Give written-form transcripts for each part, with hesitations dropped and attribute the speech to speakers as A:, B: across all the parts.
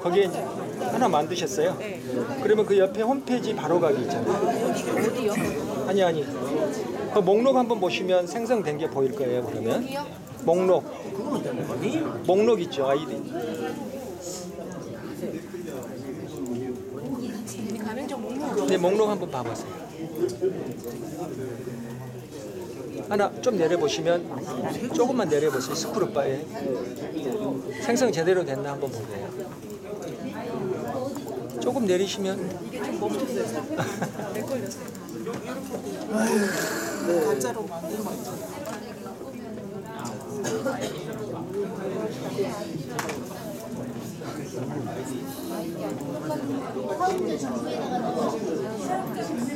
A: 거기에 이제 하나 만드셨어요?
B: 네.
A: 그러면 그 옆에 홈페이지 바로 가기 있잖아요.
B: 어디요?
A: 아니. 그 목록 한번 보시면 생성된 게 보일 거예요. 그러면
B: 여기요?
A: 목록 있죠. 아이디.
B: 가맹점 목록.
A: 네, 목록 한번 봐보세요. 하나 좀 내려보시면 조금만 내려보세요. 스크롤바에 생성 제대로 됐나 한번 보세요. 조금 내리시면
B: 이게 좀 멈췄어요. 내 걸렸어요. 가짜로 만든 거 있잖아요.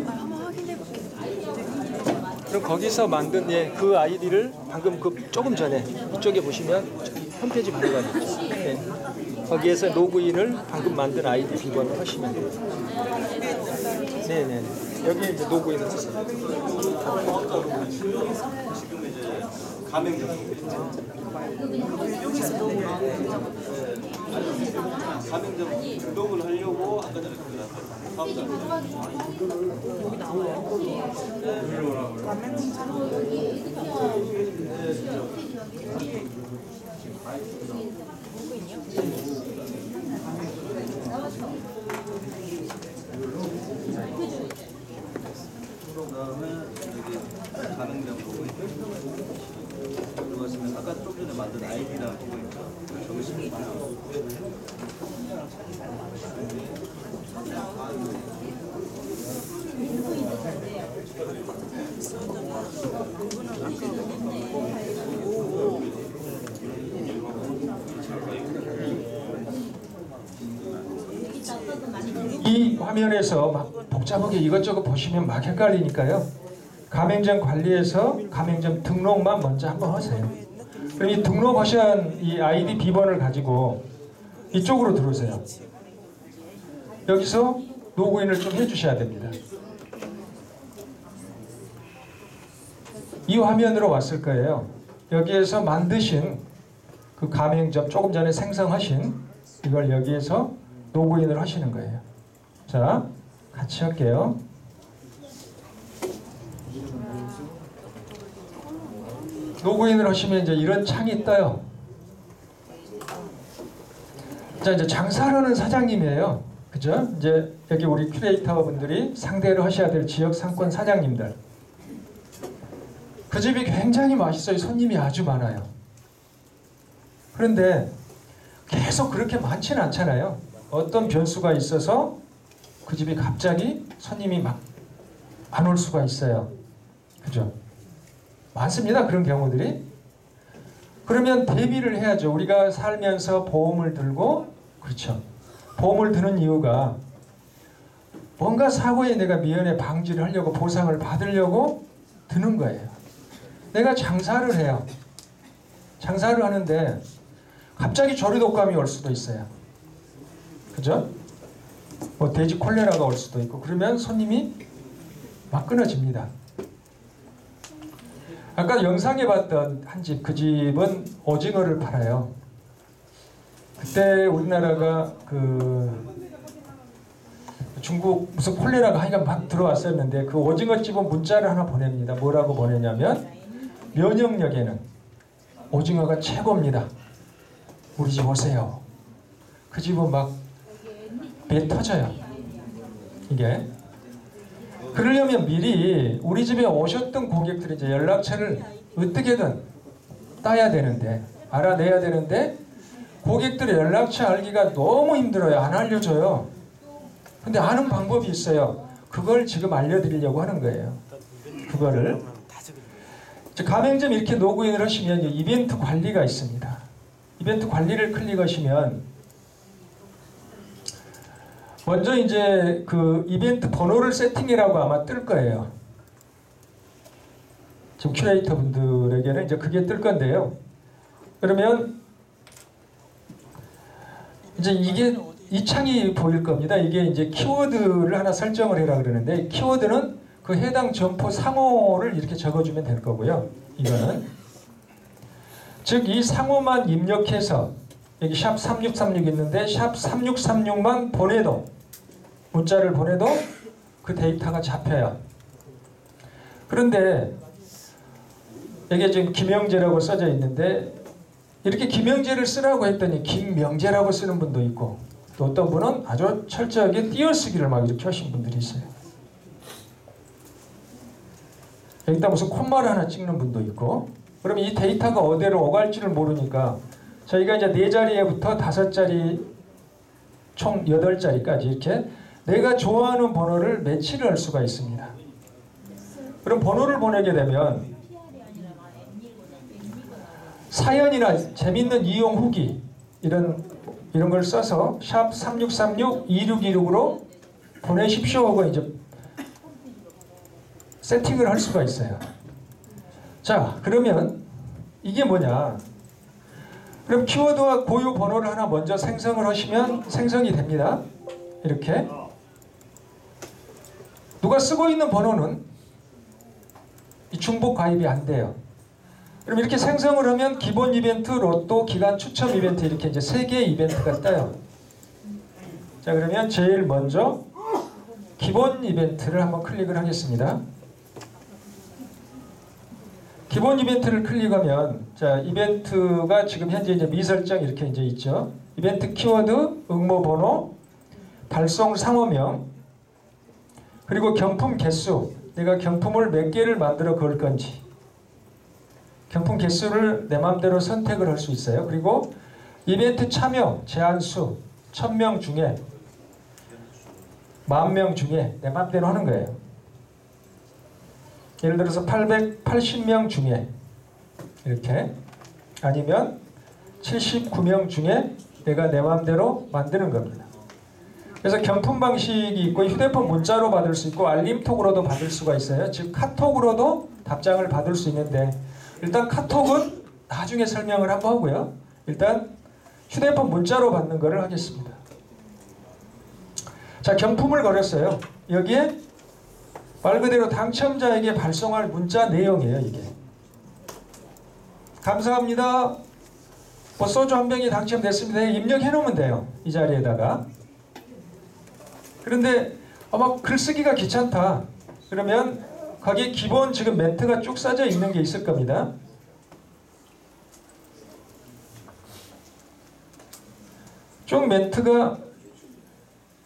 B: 한번 확인해 볼게요.
A: 그럼 거기서 만든 그 아이디를 방금 그 조금 전에 이쪽에 보시면 홈페이지 바로 가죠. 네. 거기에서 로그인을 방금 만든 아이디 비번을 하시면 돼요. 네네. 여기에 이제 로그인을 하세요.
C: 가맹점. 가맹점 등록을 하려고 아까 전에 사업자.
B: 여기 나와요.
C: 그다음에 여기 가맹점 보고 있고 들어가시면 아까 좀 전에 만든 아이디랑 보고 있죠. 적으시면 돼요.
A: 이 화면에서 막 복잡하게 이것저것 보시면 막 헷갈리니까요. 가맹점 관리에서 가맹점 등록만 먼저 한번 하세요. 그럼 이 등록하신 이 아이디 비번을 가지고 이쪽으로 들어오세요. 여기서 로그인을 좀 해주셔야 됩니다. 이 화면으로 왔을 거예요. 여기에서 만드신 그 가맹점 조금 전에 생성하신 이걸 여기에서 로그인을 하시는 거예요. 자, 같이 할게요. 로그인을 하시면 이제 이런 창이 떠요. 자, 이제 장사를 하는 사장님이에요. 그죠? 이제 여기 우리 큐레이터 분들이 상대를 하셔야 될 지역 상권 사장님들. 그 집이 굉장히 맛있어요. 손님이 아주 많아요. 그런데 계속 그렇게 많지는 않잖아요. 어떤 변수가 있어서 그 집이 갑자기 손님이 막 안 올 수가 있어요. 그죠? 많습니다. 그런 경우들이. 그러면 대비를 해야죠. 우리가 살면서 보험을 들고, 그렇죠. 보험을 드는 이유가 뭔가 사고에 내가 미연에 방지를 하려고 보상을 받으려고 드는 거예요. 내가 장사를 해요. 장사를 하는데 갑자기 조류독감이 올 수도 있어요. 그죠? 뭐 돼지 콜레라가 올 수도 있고 그러면 손님이 막 끊어집니다. 아까 영상에 봤던 한 집, 그 집은 오징어를 팔아요. 그때 우리나라가 그 중국 무슨 콜레라가 하여간 막 들어왔었는데 그 오징어 집은 문자를 하나 보냅니다. 뭐라고 보내냐면 면역력에는 오징어가 최고입니다. 우리 집 오세요. 그 집은 막 배 터져요. 이게. 그러려면 미리 우리 집에 오셨던 고객들이 이제 연락처를 어떻게든 따야 되는데, 알아내야 되는데, 고객들의 연락처 알기가 너무 힘들어요. 안 알려줘요. 근데 아는 방법이 있어요. 그걸 지금 알려드리려고 하는 거예요. 그거를. 가맹점 이렇게 로그인을 하시면 이벤트 관리가 있습니다. 이벤트 관리를 클릭하시면 먼저 이제 그 이벤트 번호를 세팅이라고 아마 뜰 거예요. 지금 큐레이터 분들에게는 이제 그게 뜰 건데요. 그러면 이제 이게 이 창이 보일 겁니다. 이게 이제 키워드를 하나 설정을 해라 그러는데 키워드는 그 해당 점포 상호를 이렇게 적어주면 될 거고요. 이거는 즉 이 상호만 입력해서 여기 샵 3636 있는데 샵 3636만 보내도 문자를 보내도 그 데이터가 잡혀요. 그런데 여기에 지금 김영재라고 써져 있는데 이렇게 김영재를 쓰라고 했더니 김명재라고 쓰는 분도 있고 또 어떤 분은 아주 철저하게 띄어쓰기를 막 이렇게 하신 분들이 있어요. 여기다 무슨 콤마를 하나 찍는 분도 있고 그러면 이 데이터가 어디로 오갈지를 모르니까 저희가 이제 4자리에부터 5자리 총 8자리까지 이렇게 내가 좋아하는 번호를 매치를 할 수가 있습니다. 그럼 번호를 보내게 되면 사연이나 재밌는 이용 후기 이런 걸 써서 샵 3636 2626으로 보내십시오 하고 이제 세팅을 할 수가 있어요. 자, 그러면 이게 뭐냐? 그럼 키워드와 고유 번호를 하나 먼저 생성을 하시면 생성이 됩니다. 이렇게 누가 쓰고 있는 번호는 이 중복 가입이 안 돼요. 그럼 이렇게 생성을 하면 기본 이벤트, 로또, 기간 추첨 이벤트 이렇게 이제 3개의 이벤트가 떠요. 자, 그러면 제일 먼저 기본 이벤트를 한번 클릭을 하겠습니다. 기본 이벤트를 클릭하면 자, 이벤트가 지금 현재 이제 미설정 이렇게 이제 있죠. 이벤트 키워드, 응모 번호, 발송 상호명, 그리고 경품 개수. 내가 경품을 몇 개를 만들어 걸 건지. 경품 개수를 내 마음대로 선택을 할 수 있어요. 그리고 이벤트 참여 제한수 1000명 중에 10,000명 중에 내 마음대로 하는 거예요. 예를 들어서 880명 중에 이렇게 아니면 79명 중에 내가 내 마음대로 만드는 겁니다. 그래서 경품 방식이 있고 휴대폰 문자로 받을 수 있고 알림톡으로도 받을 수가 있어요. 즉 카톡으로도 답장을 받을 수 있는데 일단 카톡은 나중에 설명을 한번 하고요. 일단 휴대폰 문자로 받는 거를 하겠습니다. 자, 경품을 걸었어요. 여기에 말 그대로 당첨자에게 발송할 문자 내용이에요. 이게 감사합니다. 뭐 소주 한 병이 당첨됐습니다. 입력해 놓으면 돼요. 이 자리에다가. 그런데 막 글쓰기가 귀찮다. 그러면 거기에 기본 지금 멘트가 쭉 써져 있는 게 있을 겁니다. 쭉 멘트가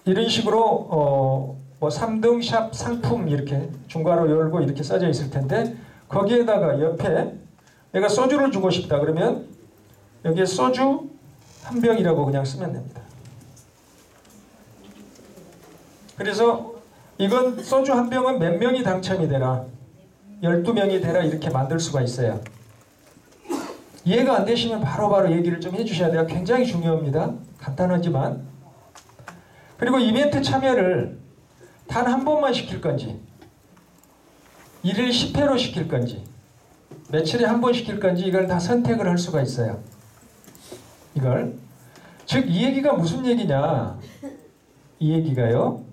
A: 이런 식으로 뭐 3등 샵 상품 이렇게 중괄호 열고 이렇게 써져 있을 텐데 거기에다가 옆에 내가 소주를 주고 싶다 그러면 여기에 소주 한 병이라고 그냥 쓰면 됩니다. 그래서 이건 소주 한 병은 몇 명이 당첨이 되라 12명이 되라 이렇게 만들 수가 있어요. 이해가 안 되시면 바로바로 얘기를 좀 해주셔야 돼요. 굉장히 중요합니다. 간단하지만. 그리고 이벤트 참여를 단 한 번만 시킬 건지 1일 10회로 시킬 건지 며칠에 한 번 시킬 건지 이걸 다 선택을 할 수가 있어요. 이걸 즉 이 얘기가 무슨 얘기냐, 이 얘기가요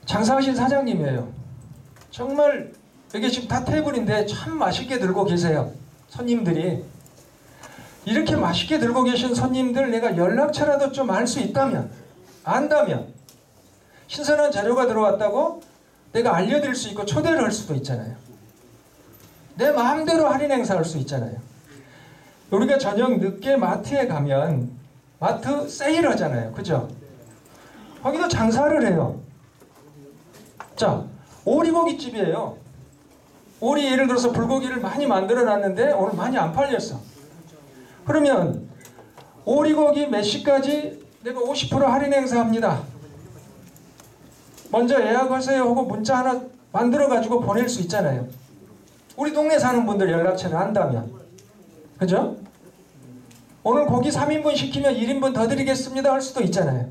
A: 장사하신 사장님이에요. 정말 여기 지금 다 테이블인데 참 맛있게 들고 계세요. 손님들이 이렇게 맛있게 들고 계신 손님들 내가 연락처라도 좀 알 수 있다면 안다면 신선한 자료가 들어왔다고 내가 알려드릴 수 있고 초대를 할 수도 있잖아요. 내 마음대로 할인 행사할 수 있잖아요. 우리가 저녁 늦게 마트에 가면 마트 세일 하잖아요. 그죠? 거기도 장사를 해요. 자, 오리고기집이에요. 오리 예를 들어서 불고기를 많이 만들어 놨는데 오늘 많이 안 팔렸어. 그러면 오리고기 몇 시까지 내가 50% 할인 행사합니다. 먼저 예약하세요 하고 문자 하나 만들어 가지고 보낼 수 있잖아요. 우리 동네 사는 분들 연락처를 안다면. 그죠? 오늘 고기 3인분 시키면 1인분 더 드리겠습니다 할 수도 있잖아요.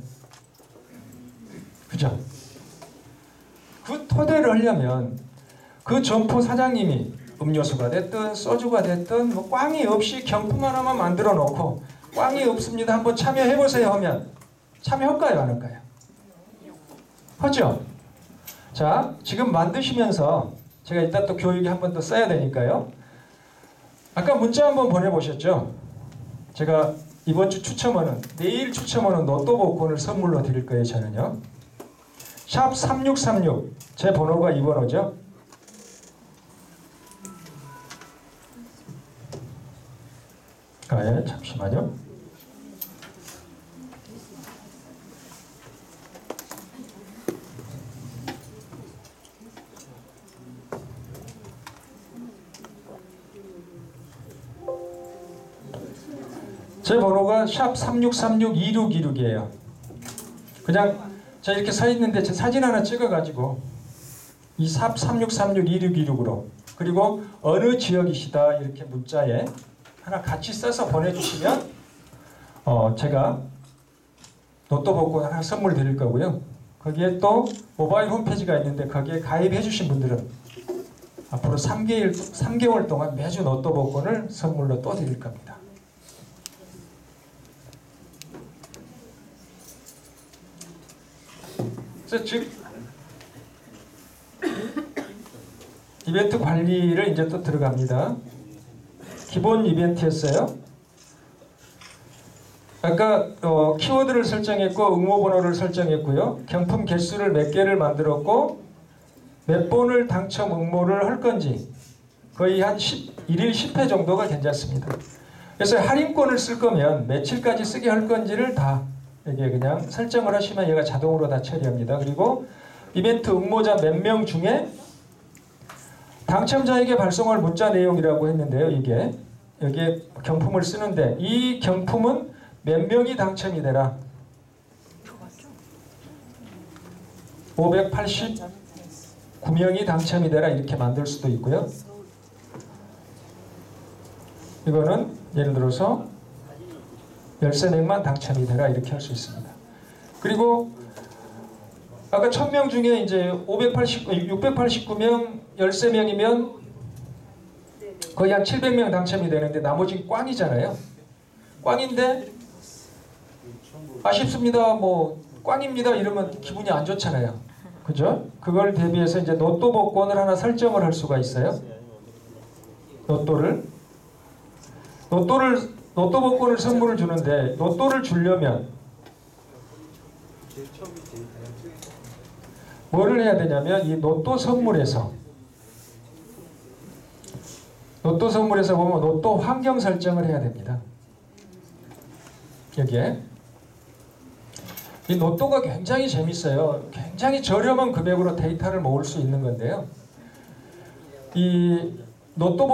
A: 그죠? 그 토대를 하려면 그 점포 사장님이 음료수가 됐든 소주가 됐든 뭐 꽝이 없이 경품 하나만 만들어 놓고 꽝이 없습니다 한번 참여해보세요 하면 참여할까요 안 할까요? 하죠? 자, 지금 만드시면서 제가 이따 또 교육에 한 번 더 써야 되니까요. 아까 문자 한번 보내보셨죠? 제가 이번 주 추첨원은, 내일 추첨원은 로또 복권을 선물로 드릴 거예요. 저는요. 샵 3636, 제 번호가 이 번호죠. 예, 잠시만요. 제 번호가 샵 3636-2626이에요. 그냥 저 이렇게 서 있는데 제 사진 하나 찍어가지고 이 샵 3636-2626으로, 그리고 어느 지역이시다 이렇게 문자에 하나 같이 써서 보내주시면 제가 로또 복권 하나 선물 드릴 거고요. 거기에 또 모바일 홈페이지가 있는데 거기에 가입해 주신 분들은 앞으로 3개월 동안 매주 로또 복권을 선물로 또 드릴 겁니다. 그래서 즉 이벤트 관리를 이제 또 들어갑니다. 기본 이벤트였어요. 아까 키워드를 설정했고 응모번호를 설정했고요. 경품 개수를 몇 개를 만들었고 몇 번을 당첨 응모를 할 건지 거의 한 1일 10회 정도가 괜찮습니다. 그래서 할인권을 쓸 거면 며칠까지 쓰게 할 건지를 다 이게 그냥 설정을 하시면 얘가 자동으로 다 처리합니다. 그리고 이벤트 응모자 몇 명 중에 당첨자에게 발송할 문자 내용이라고 했는데요. 이게 여기에 경품을 쓰는데 이 경품은 몇 명이 당첨이 되라. 589명이 당첨이 되라 이렇게 만들 수도 있고요. 이거는 예를 들어서 13명만 당첨이 되라 이렇게 할 수 있습니다. 그리고 아까 1000명 중에 이제 689명 13명이면 거의 한 700명 당첨이 되는데 나머지는 꽝이잖아요. 꽝인데 아쉽습니다. 뭐 꽝입니다. 이러면 기분이 안 좋잖아요. 그죠? 그걸 대비해서 이제 로또 복권을 하나 설정을 할 수가 있어요. 로또 복권을 선물을 주는데 로또를 주려면 뭐를 해야 되냐면 이 로또 선물에서 보면 로또 환경 설정을 해야 됩니다. 여기에 이 로또가 굉장히 재밌어요. 굉장히 저렴한 금액으로 데이터를 모을 수 있는 건데요. 이 로또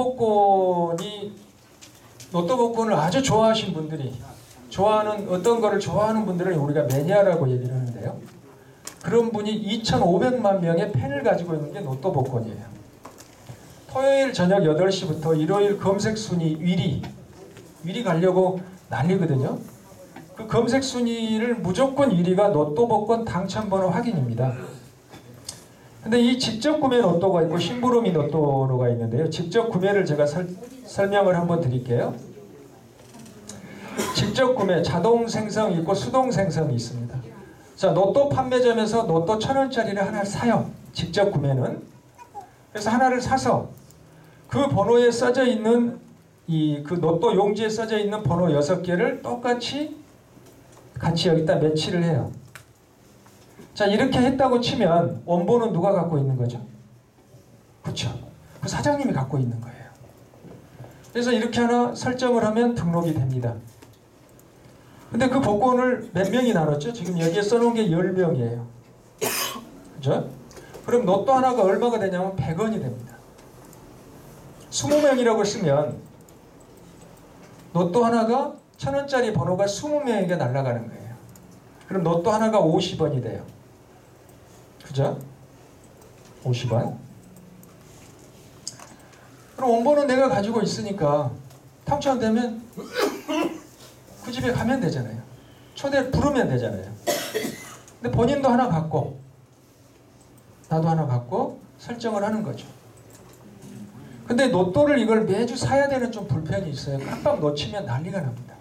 A: 복권을 아주 좋아하신 분들이 어떤 거를 좋아하는 분들은 우리가 매니아라고 얘기를 하는데요. 그런 분이 2,500만 명의 팬을 가지고 있는 게 로또 복권이에요. 토요일 저녁 8시부터 일요일 검색 순위 1위 가려고 난리거든요. 그 검색 순위를 무조건 1위가 로또 복권 당첨번호 확인입니다. 근데 이 직접 구매 로또가 있고 심부름이 로또가 있는데요. 직접 구매를 제가 설명을 한번 드릴게요. 직접 구매, 자동 생성이 있고 수동 생성이 있습니다. 자, 로또 판매점에서 로또 1,000원짜리를 하나 사요. 직접 구매는. 그래서 하나를 사서 그 번호에 써져 있는 그 로또 용지에 써져 있는 번호 6개를 똑같이 같이 여기다 매치를 해요. 자, 이렇게 했다고 치면 원본은 누가 갖고 있는 거죠? 그렇죠. 그 사장님이 갖고 있는 거예요. 그래서 이렇게 하나 설정을 하면 등록이 됩니다. 근데 그 복권을 몇 명이 나눴죠? 지금 여기에 써놓은 게 10명이에요. 그죠? 그럼 로또 하나가 얼마가 되냐면 100원이 됩니다. 20명이라고 쓰면 로또 하나가 1,000원짜리 번호가 20명에게 날아가는 거예요. 그럼 로또 하나가 50원이 돼요. 그죠? 50원. 그럼 원본은 내가 가지고 있으니까 당첨되면 그 집에 가면 되잖아요. 초대를 부르면 되잖아요. 근데 본인도 하나 갖고 나도 하나 갖고 설정을 하는 거죠. 근데 로또를 이걸 매주 사야 되는 좀 불편이 있어요. 깜빡 놓치면 난리가 납니다.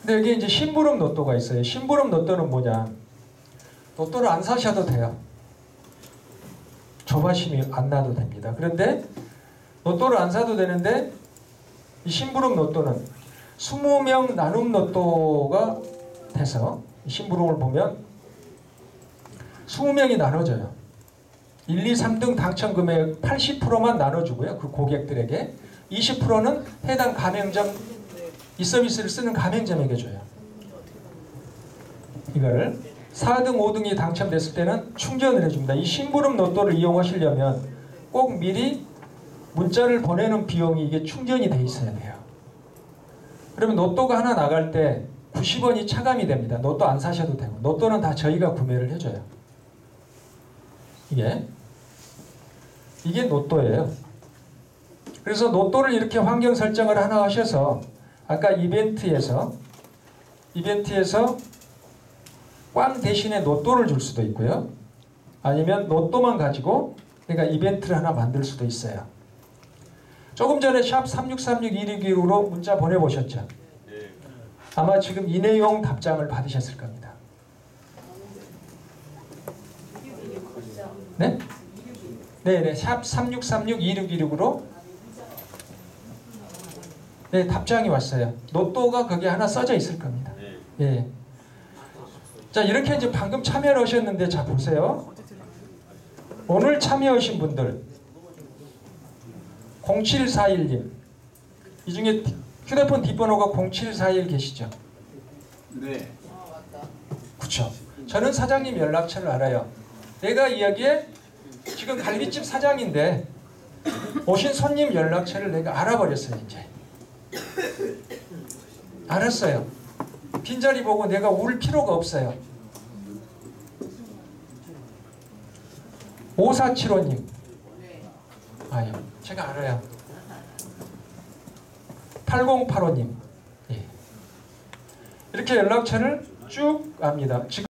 A: 근데 여기 이제 심부름 로또가 있어요. 심부름 로또는 뭐냐? 로또를 안 사셔도 돼요. 조바심이 안 나도 됩니다. 그런데 로또를 안 사도 되는데 이 심부름 로또는 20명 나눔 로또가 돼서 심부름을 보면 20명이 나눠져요. 1, 2, 3등 당첨 금액 80%만 나눠주고요. 그 고객들에게 20%는 해당 가맹점, 이 서비스를 쓰는 가맹점에게 줘요. 이거를 4등, 5등이 당첨됐을 때는 충전을 해줍니다. 이 심부름 로또를 이용하시려면 꼭 미리 문자를 보내는 비용이 이게 충전이 돼 있어야 돼요. 그러면 로또가 하나 나갈 때 90원이 차감이 됩니다. 로또 안 사셔도 되고 로또는 다 저희가 구매를 해줘요. 이게 로또예요. 그래서 로또를 이렇게 환경 설정을 하나 하셔서 아까 이벤트에서 꽝 대신에 로또를 줄 수도 있고요. 아니면 로또만 가지고 내가 이벤트를 하나 만들 수도 있어요. 조금 전에 샵 3636-261로 문자 보내보셨죠? 아마 지금 이 내용 답장을 받으셨을 겁니다. 네? 네네, 샵 3636-2616으로 네, 답장이 왔어요. 로또가 거기에 하나 써져 있을 겁니다. 예. 자, 이렇게 이제 방금 참여를 하셨는데, 자, 보세요. 오늘 참여하신 분들, 0741님. 이 중에 휴대폰 뒷번호가 0741 계시죠?
C: 네.
A: 그렇죠. 저는 사장님 연락처를 알아요. 내가 이야기에 지금 갈비집 사장인데 오신 손님 연락처를 내가 알아버렸어요. 이제 알았어요. 빈자리 보고 내가 울 필요가 없어요. 5475님. 아유, 제가 알아요. 8085님. 예. 이렇게 연락처를 쭉 압니다. 지금